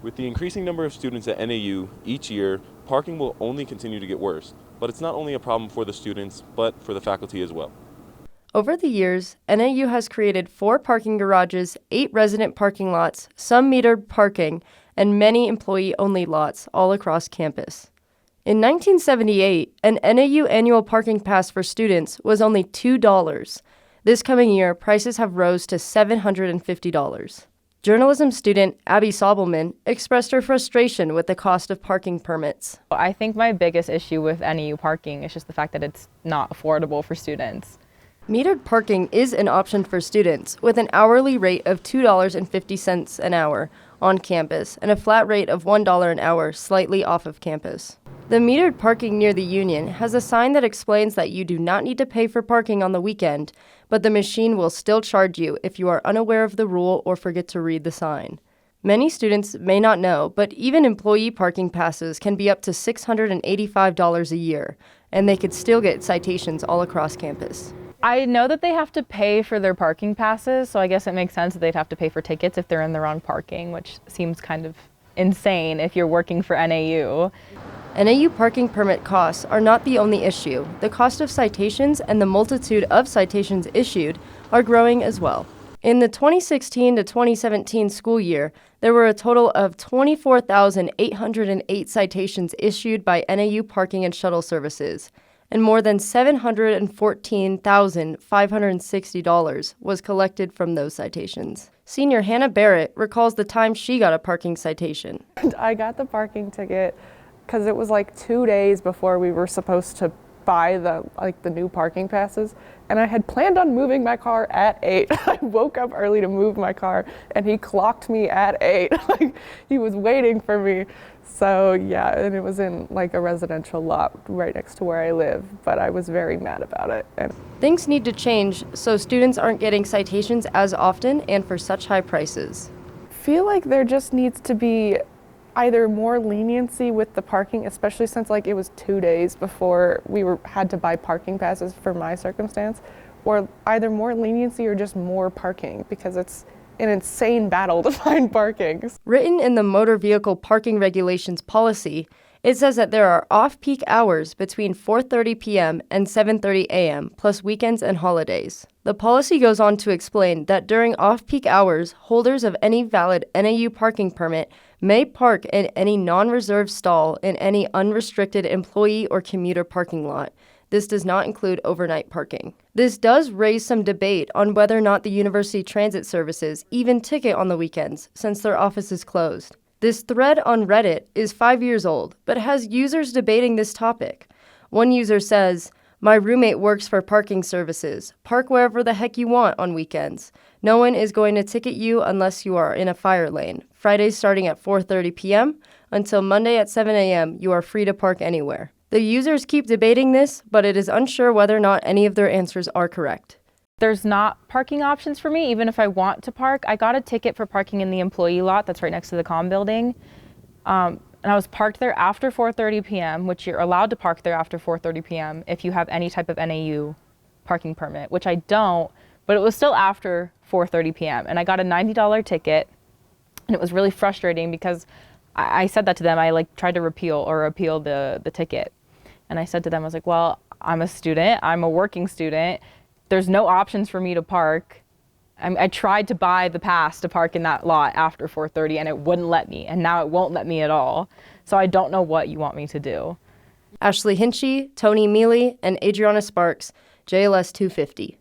With the increasing number of students at NAU each year, parking will only continue to get worse. But it's not only a problem for the students, but for the faculty as well. Over the years, NAU has created 4 parking garages, 8 resident parking lots, some metered parking, and many employee-only lots all across campus. In 1978, an NAU annual parking pass for students was only $2. This coming year, prices have rose to $750. Journalism student Abby Sobelman expressed her frustration with the cost of parking permits. I think my biggest issue with NAU parking is just the fact that it's not affordable for students. Metered parking is an option for students with an hourly rate of $2.50 an hour on campus and a flat rate of $1 an hour slightly off of campus. The metered parking near the Union has a sign that explains that you do not need to pay for parking on the weekend, but the machine will still charge you if you are unaware of the rule or forget to read the sign. Many students may not know, but even employee parking passes can be up to $685 a year, and they could still get citations all across campus. I know that they have to pay for their parking passes, so I guess it makes sense that they'd have to pay for tickets if they're in the wrong parking, which seems kind of insane if you're working for NAU. NAU parking permit costs are not the only issue. The cost of citations and the multitude of citations issued are growing as well. In the 2016 to 2017 school year, there were a total of 24,808 citations issued by NAU Parking and Shuttle Services, and more than $714,560 was collected from those citations. Senior Hannah Barrett recalls the time she got a parking citation. I got the parking ticket because it was like 2 days before we were supposed to buy the new parking passes, and I had planned on moving my car at 8. I woke up early to move my car, and he clocked me at 8. He was waiting for me. So yeah, and it was in like a residential lot right next to where I live, but I was very mad about it. Things need to change so students aren't getting citations as often and for such high prices. I feel like there just needs to be either more leniency with the parking, especially since it was 2 days before we had to buy parking passes for my circumstance, or either more leniency or just more parking, because it's an insane battle to find parking. Written in the Motor Vehicle Parking Regulations policy, it says that there are off-peak hours between 4:30 p.m. and 7:30 a.m., plus weekends and holidays. The policy goes on to explain that during off-peak hours, holders of any valid NAU parking permit may park in any non-reserved stall in any unrestricted employee or commuter parking lot. This does not include overnight parking. This does raise some debate on whether or not the university transit services even ticket on the weekends, since their office is closed. This thread on Reddit is 5 years old, but has users debating this topic. One user says, "My roommate works for parking services. Park wherever the heck you want on weekends. No one is going to ticket you unless you are in a fire lane. Fridays starting at 4:30 p.m. until Monday at 7 a.m. you are free to park anywhere." The users keep debating this, but it is unsure whether or not any of their answers are correct. There's not parking options for me, even if I want to park. I got a ticket for parking in the employee lot that's right next to the comm building. And I was parked there after 4:30 p.m., which you're allowed to park there after 4:30 p.m. if you have any type of NAU parking permit, which I don't, but it was still after 4:30 p.m. And I got a $90 ticket, and it was really frustrating because I said that to them. I tried to appeal the ticket. And I said to them, I was like, well, I'm a student, I'm a working student. There's no options for me to park. I tried to buy the pass to park in that lot after 4:30 and it wouldn't let me. And now it won't let me at all. So I don't know what you want me to do. Ashley Hinchy, Tony Meile, and Adriana Sparks, JLS 250.